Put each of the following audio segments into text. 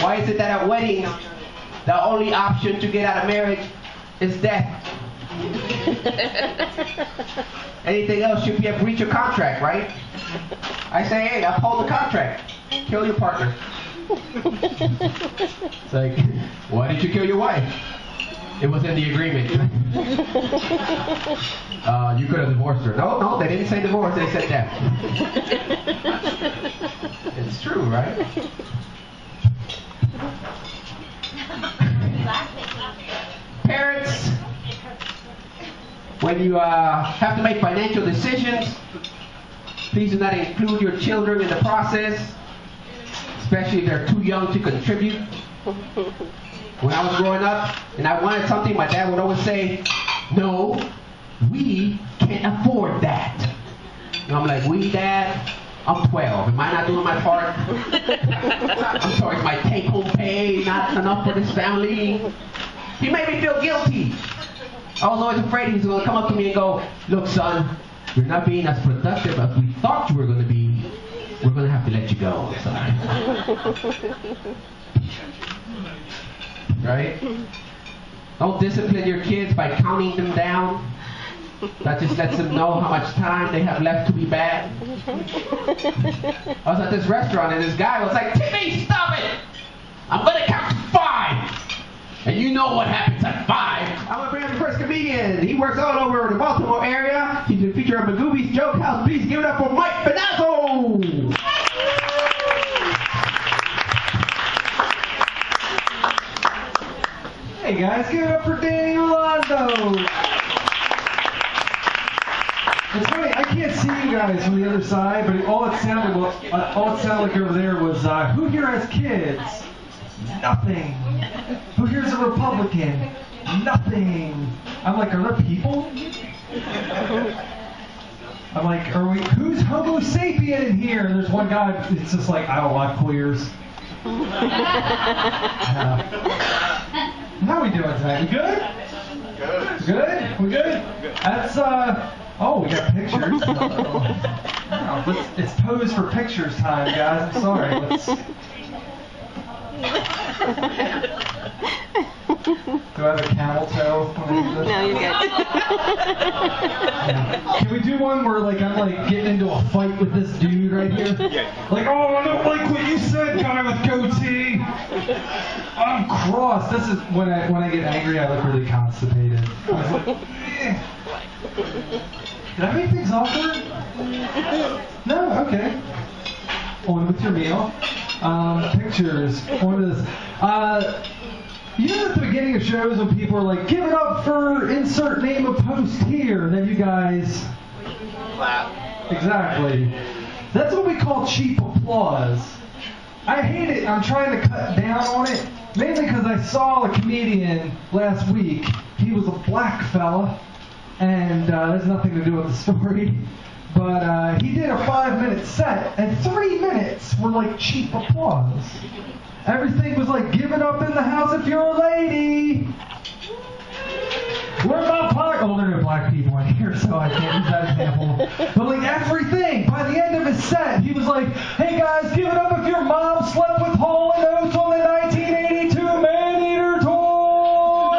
Why is it that at weddings, the only option to get out of marriage is death? Anything else should be a breach of contract, right? I say, hey, uphold the contract. Kill your partner. It's like, why did you kill your wife? It was in the agreement. You could have divorced her. No, they didn't say divorce, they said death. It's true, right? Parents, when you have to make financial decisions, please do not include your children in the process, especially if they're too young to contribute. When I was growing up and I wanted something, my dad would always say, no, we can't afford that. And I'm like, we, Dad? I'm 12. Am I not doing my part? I'm sorry, is my take-home pay not enough for this family? He made me feel guilty. I was always afraid he was going to come up to me and go, look, son, you're not being as productive as we thought you were going to be. We're going to have to let you go. Sorry. Right? Don't discipline your kids by counting them down. That just lets them know how much time they have left to be bad. I was at this restaurant and this guy was like, Timmy, stop it! I'm going to count to 5. And you know what happens at 5. I'm going to bring up the first comedian. He works all over the Baltimore area. He's been featured on Magooby's Joke House. Please give it up for Mike Finazzo. Hey guys, give it up for Danny Rolando. It's funny, I can't see you guys from the other side, but all it sounded like over there was, who here has kids? Nothing. Who here's a Republican? Nothing. I'm like, are there people? I'm like, who's Homo sapien in here? And there's one guy, it's just like, I don't like queers. How are we doing tonight? We good? Good. Good? We good? That's, oh, we got pictures. It's pose for pictures time, guys. I'm sorry. Do I have a camel toe? No, you're good. Can we do one where like I'm like getting into a fight with this dude right here? Like, oh, I don't like what you said, guy with goatee. I'm cross. This is when I get angry, I look really constipated. I was like, eh. Did I make things awkward? No, okay. On with your meal. Pictures. On this. You know at the beginning of shows when people are like, give it up for insert name of post here, and then you guys clap. Exactly. That's what we call cheap applause. I hate it. I'm trying to cut down on it, mainly because I saw a comedian last week. He was a black fella, and there's nothing to do with the story. But he did a 5-minute set, and 3 minutes were like cheap applause. Everything was like, give it up in the house if you're a lady. We're about black. Oh, there are no black people in here, so I can't use that example. But like everything, by the end of his set, he was like, hey guys, give it up if your mom slept with Hall & Oates on the 1982 Man-Eater tour.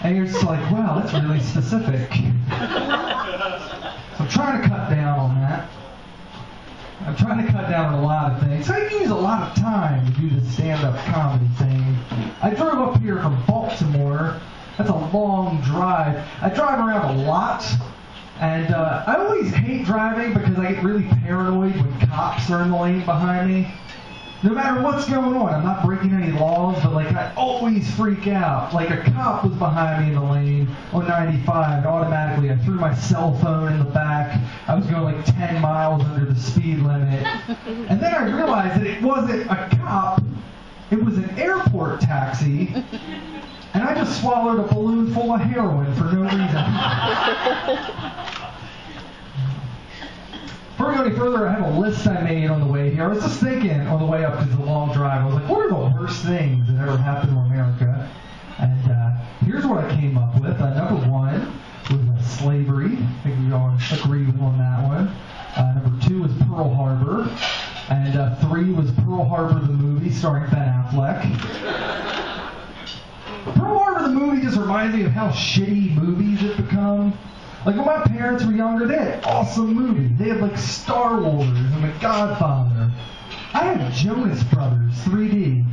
And you're just like, wow, that's really specific. So I'm trying to cut down on that. I'm trying to cut down on a lot of things. I use a lot of time to do this stand-up comedy thing. I drove up here from Baltimore. That's a long drive. I drive around a lot, and I always hate driving because I get really paranoid when cops are in the lane behind me. No matter what's going on, I'm not breaking any laws, but like I always freak out. Like a cop was behind me in the lane on 95, and automatically I threw my cell phone in the back. I was going like 10 miles under the speed limit. And then I realized that it wasn't a cop, it was an airport taxi, and I just swallowed a balloon full of heroin for no reason. Before we go any further, I have a list I made on the way here. I was just thinking on the way up because it's a long drive. I was like, what are the worst things that ever happened to America? And here's what I came up with. Number 1, slavery. I think we all agree with on that one. Number 2 was Pearl Harbor. And 3 was Pearl Harbor the movie starring Ben Affleck. Pearl Harbor the movie just reminds me of how shitty movies have become. Like when my parents were younger, they had awesome movies. They had like Star Wars and The Godfather. I had Jonas Brothers 3D.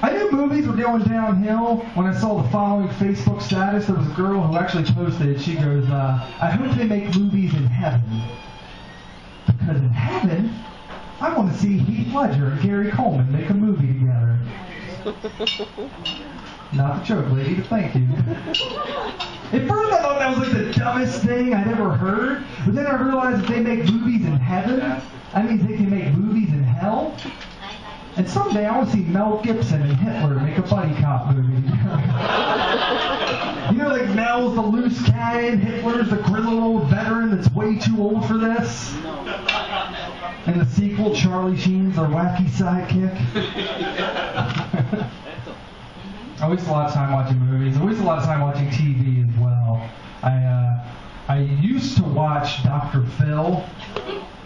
I knew movies were going downhill when I saw the following Facebook status. There was a girl who actually posted it. She goes, I hope they make movies in heaven. Because in heaven, I want to see Heath Ledger and Gary Coleman make a movie together. Not the joke, lady, but thank you. At first I thought that was like the dumbest thing I'd ever heard, but then I realized if they make movies in heaven, that means they can make movies in hell. And someday I want to see Mel Gibson and Hitler make a buddy cop movie. You know, like Mel's the loose cannon, Hitler's the grizzled old veteran that's way too old for this. And the sequel, Charlie Sheen's their wacky sidekick. I waste a lot of time watching movies. I waste a lot of time watching TV as well. I used to watch Dr. Phil.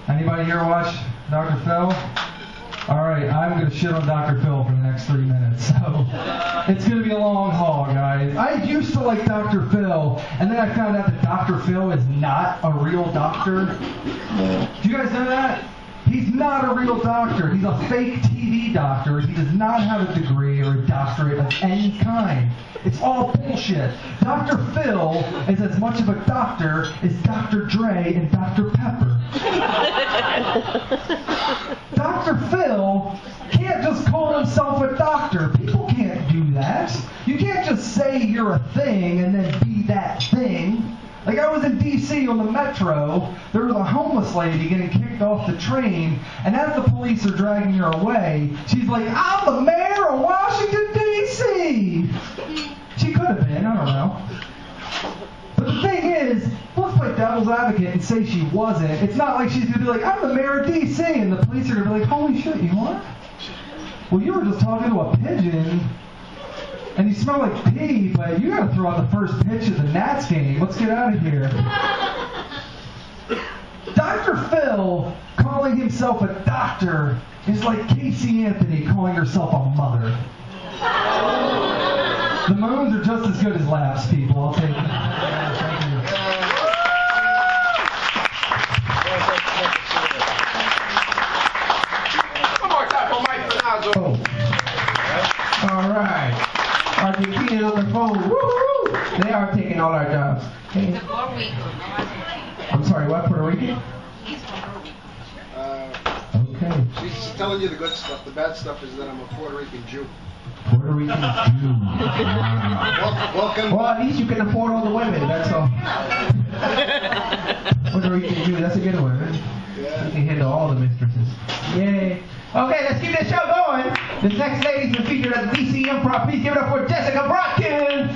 Anybody here watch Dr. Phil? Alright, I'm going to shit on Dr. Phil for the next 3 minutes, so it's going to be a long haul, guys. I used to like Dr. Phil, and then I found out that Dr. Phil is not a real doctor. Do you guys know that? He's not a real doctor. He's a fake TV doctor. He does not have a degree or a doctorate of any kind. It's all bullshit. Dr. Phil is as much of a doctor as Dr. Dre and Dr. Pepper. Dr. Phil can't just call himself a doctor. People can't do that. You can't just say you're a thing and then be that thing. Like I was in D.C. on the metro, there was a homeless lady getting kicked off the train, and as the police are dragging her away, she's like, I'm the mayor of Washington, D.C. She could have been, I don't know. But the thing is, let's play devil's advocate and say she wasn't. It's not like she's going to be like, I'm the mayor of D.C., and the police are going to be like, holy shit, you are? Well, you were just talking to a pigeon. And you smell like pee, but you gotta throw out the first pitch of the Nats game. Let's get out of here. Dr. Phil calling himself a doctor is like Casey Anthony calling herself a mother. The moans are just as good as laughs, people. I'll take it. Thank you. One more time for Mike Finazzo. All right. Argentina on the phone. Woo-hoo! They are taking all our jobs. Okay. I'm sorry, what? Puerto Rican? Okay. She's telling you the good stuff. The bad stuff is that I'm a Puerto Rican Jew. Puerto Rican Jew. Welcome. Well, at least you can afford all the women, that's all. Puerto Rican Jew, that's a good one, right? Yeah. You can handle all the mistresses. Yay. Okay, let's keep this show going. This next lady's been featured at the DC Improv. Please give it up for Jessica Brodkin.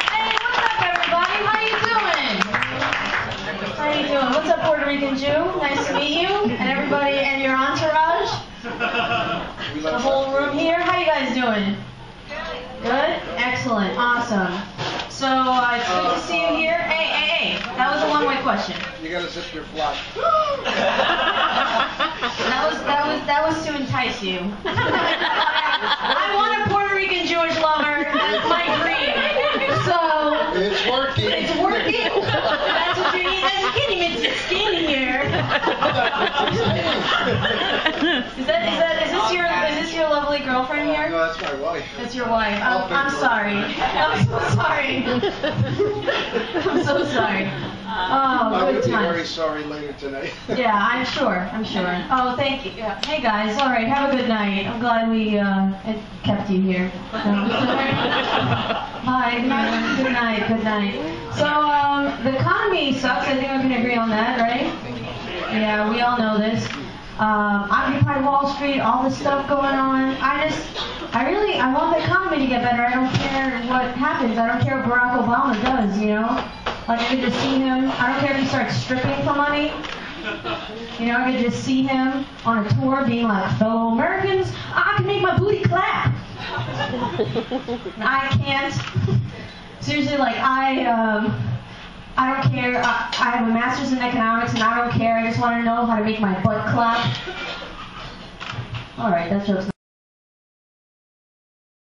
Hey, what's up, everybody? How you doing? How you doing? What's up, Puerto Rican Jew? Nice to meet you. And everybody and your entourage. The whole room here. How you guys doing? Good? Excellent. Awesome. So, it's good to see you here. Hey. That was a one-way question. You gotta zip your flap. That was to entice you. I want a Puerto Rican Jewish lover. That's my dream. So It's working. it's working. That's what you need. You can't even stand here. Is this your lovely girlfriend here? No, that's my wife. That's your wife. I'm sorry. I'm so sorry. I'm so sorry. I Oh, would good be very times. sorry later tonight. Yeah, I'm sure. Oh, thank you. Yeah. Hey guys, all right, have a good night. I'm glad we kept you here. Hi, good night. So, the economy sucks. I think we can agree on that, right? Yeah, we all know this. Occupy Wall Street, all this stuff going on. I want the economy to get better. I don't care what happens. I don't care what Barack Obama does, you know? Like, I could just see him. I don't care if he starts stripping for money. You know, I could just see him on a tour being like, fellow Americans, I can make my booty clap. I can't. Seriously, like I don't care. I have a master's in economics and I don't care. I just want to know how to make my butt clap. All right, that joke's